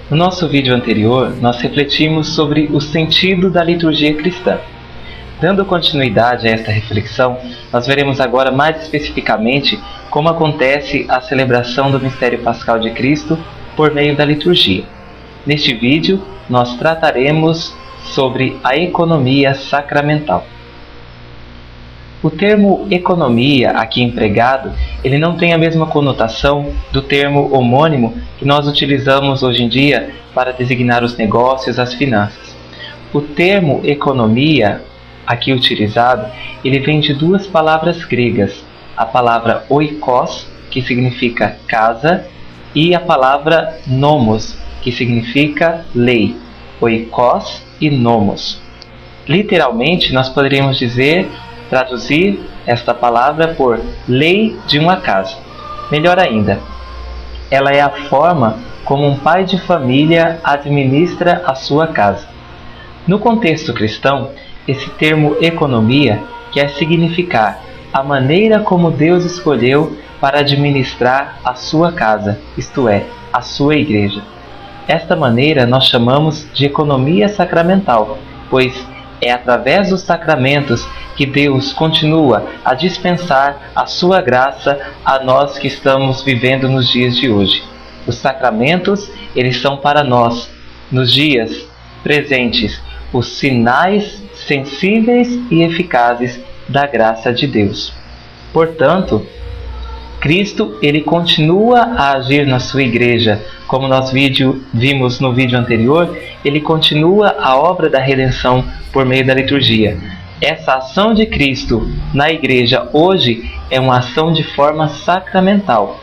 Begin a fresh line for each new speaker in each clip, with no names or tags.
No nosso vídeo anterior, nós refletimos sobre o sentido da liturgia cristã. Dando continuidade a esta reflexão, nós veremos agora mais especificamente como acontece a celebração do mistério pascal de Cristo por meio da liturgia. Neste vídeo, nós trataremos sobre a economia sacramental. O termo economia aqui empregado, ele não tem a mesma conotação do termo homônimo que nós utilizamos hoje em dia para designar os negócios, as finanças. O termo economia aqui utilizado, ele vem de duas palavras gregas, a palavra oikos, que significa casa, e a palavra nomos, que significa lei. Oikos e nomos. Literalmente, nós poderíamos traduzir esta palavra por lei de uma casa. Melhor ainda, ela é a forma como um pai de família administra a sua casa. No contexto cristão, esse termo economia quer significar a maneira como Deus escolheu para administrar a sua casa, isto é, a sua igreja. Esta maneira nós chamamos de economia sacramental, pois é através dos sacramentos que Deus continua a dispensar a sua graça a nós que estamos vivendo nos dias de hoje. Os sacramentos, eles são para nós, nos dias presentes, os sinais sensíveis e eficazes da graça de Deus. Portanto, Cristo, ele continua a agir na sua igreja. Como nós vimos no vídeo anterior, ele continua a obra da redenção por meio da liturgia. Essa ação de Cristo na igreja hoje é uma ação de forma sacramental.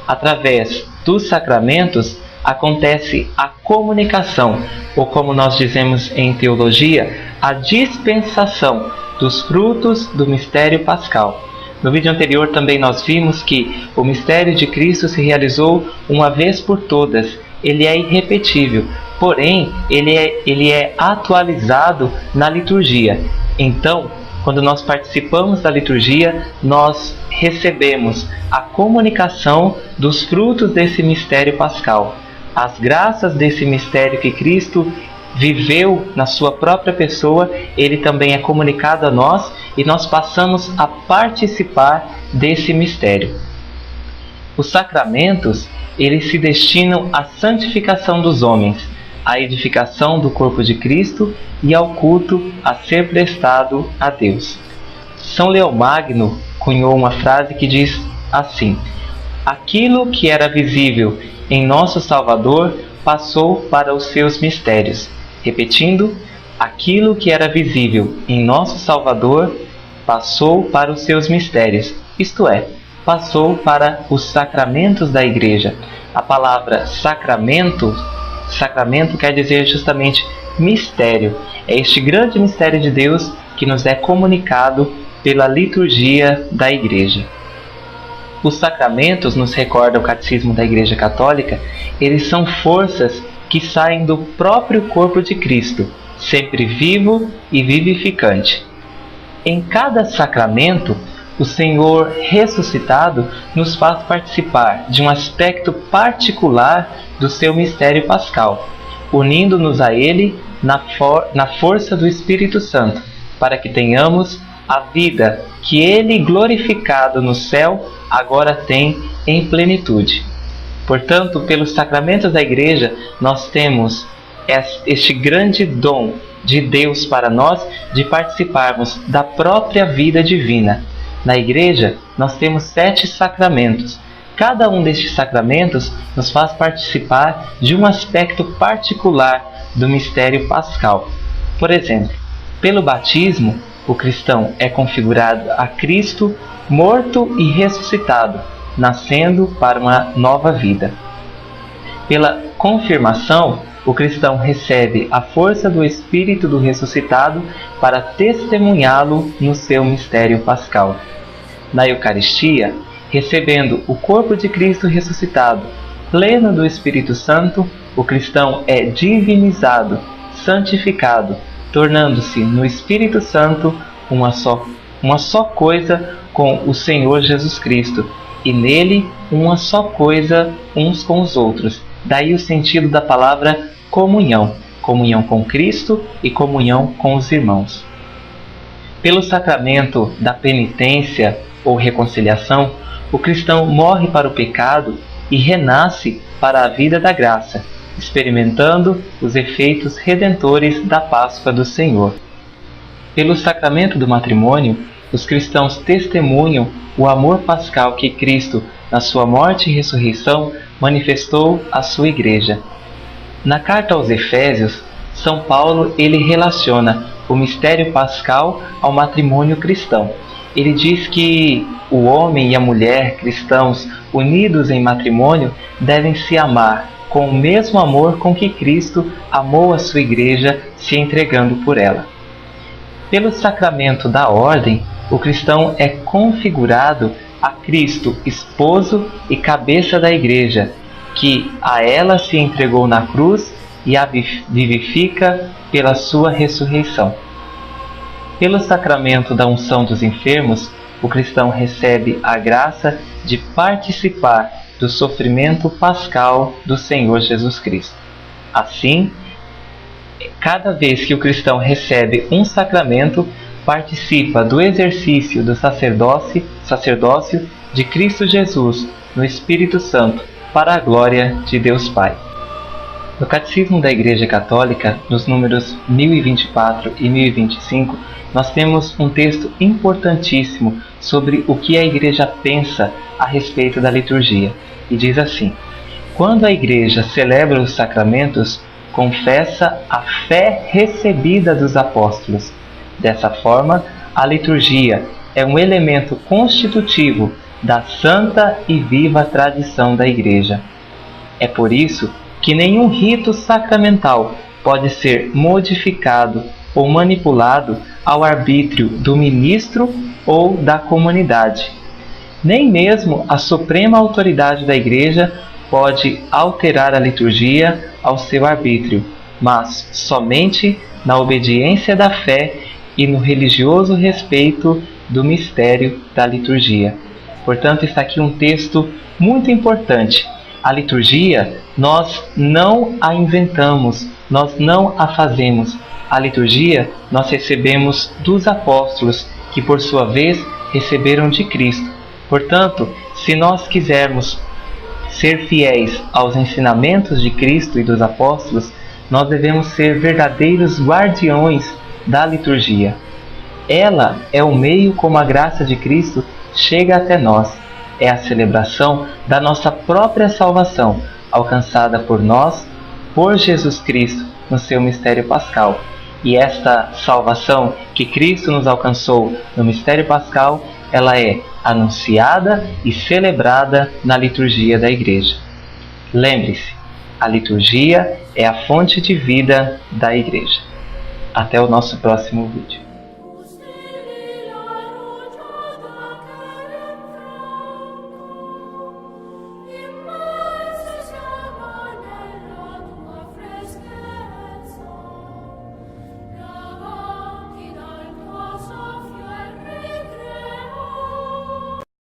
Através dos sacramentos acontece a comunicação, ou como nós dizemos em teologia, a dispensação dos frutos do mistério pascal. No vídeo anterior também nós vimos que o mistério de Cristo se realizou uma vez por todas. Ele é irrepetível, porém ele é atualizado na liturgia. Então, quando nós participamos da liturgia, nós recebemos a comunicação dos frutos desse mistério pascal. As graças desse mistério que Cristo viveu na sua própria pessoa, ele também é comunicado a nós e nós passamos a participar desse mistério. Os sacramentos, eles se destinam à santificação dos homens, à edificação do corpo de Cristo e ao culto a ser prestado a Deus. São Leão Magno cunhou uma frase que diz assim: aquilo que era visível em nosso Salvador passou para os seus mistérios. Repetindo, aquilo que era visível em nosso Salvador passou para os seus mistérios, isto é, passou para os sacramentos da igreja. A palavra sacramento quer dizer justamente mistério. É este grande mistério de Deus que nos é comunicado pela liturgia da igreja. Os sacramentos, nos recorda o Catecismo da Igreja Católica, eles são forças que saem do próprio corpo de Cristo, sempre vivo e vivificante. Em cada sacramento, o Senhor ressuscitado nos faz participar de um aspecto particular do seu mistério pascal, unindo-nos a Ele na força do Espírito Santo, para que tenhamos a vida que Ele, glorificado no céu, agora tem em plenitude. Portanto, pelos sacramentos da igreja, nós temos este grande dom de Deus para nós de participarmos da própria vida divina. Na igreja, nós temos 7 sacramentos. Cada um destes sacramentos nos faz participar de um aspecto particular do mistério pascal. Por exemplo, pelo batismo, o cristão é configurado a Cristo morto e ressuscitado, nascendo para uma nova vida. Pela confirmação, o cristão recebe a força do Espírito do ressuscitado para testemunhá-lo no seu mistério pascal. Na Eucaristia, recebendo o corpo de Cristo ressuscitado, pleno do Espírito Santo, o cristão é divinizado, santificado, tornando-se no Espírito Santo uma só coisa com o Senhor Jesus Cristo, e nele uma só coisa uns com os outros, Daí o sentido da palavra comunhão, comunhão com Cristo e comunhão com os irmãos. Pelo sacramento da penitência ou reconciliação, o cristão morre para o pecado e renasce para a vida da graça, experimentando os efeitos redentores da Páscoa do Senhor. Pelo sacramento do matrimônio, os cristãos testemunham o amor pascal que Cristo, na sua morte e ressurreição, manifestou à sua Igreja. Na carta aos Efésios, São Paulo ele relaciona o mistério pascal ao matrimônio cristão. Ele diz que o homem e a mulher cristãos unidos em matrimônio devem se amar com o mesmo amor com que Cristo amou a sua Igreja, se entregando por ela. Pelo sacramento da ordem, o cristão é configurado a Cristo, esposo e cabeça da Igreja, que a ela se entregou na cruz e a vivifica pela sua ressurreição. Pelo sacramento da unção dos enfermos, o cristão recebe a graça de participar do sofrimento pascal do Senhor Jesus Cristo. Assim, cada vez que o cristão recebe um sacramento, participa do exercício do sacerdócio de Cristo Jesus no Espírito Santo, para a glória de Deus Pai. No Catecismo da Igreja Católica, nos números 1024 e 1025, nós temos um texto importantíssimo sobre o que a Igreja pensa a respeito da liturgia. E diz assim: quando a Igreja celebra os sacramentos, confessa a fé recebida dos apóstolos. Dessa forma, a liturgia é um elemento constitutivo da santa e viva tradição da Igreja. É por isso que nenhum rito sacramental pode ser modificado ou manipulado ao arbítrio do ministro ou da comunidade. Nem mesmo a suprema autoridade da Igreja pode alterar a liturgia ao seu arbítrio, mas somente na obediência da fé e no religioso respeito do mistério da liturgia. Portanto, está aqui um texto muito importante. A liturgia, nós não a inventamos, nós não a fazemos. A liturgia, nós recebemos dos apóstolos, que por sua vez receberam de Cristo. Portanto, se nós quisermos ser fiéis aos ensinamentos de Cristo e dos apóstolos, nós devemos ser verdadeiros guardiões da liturgia. Ela é o meio como a graça de Cristo chega até nós. É a celebração da nossa própria salvação, alcançada por nós, por Jesus Cristo, no seu mistério pascal. E esta salvação que Cristo nos alcançou no mistério pascal, ela é anunciada e celebrada na liturgia da Igreja. Lembre-se, a liturgia é a fonte de vida da Igreja. Até o nosso próximo vídeo.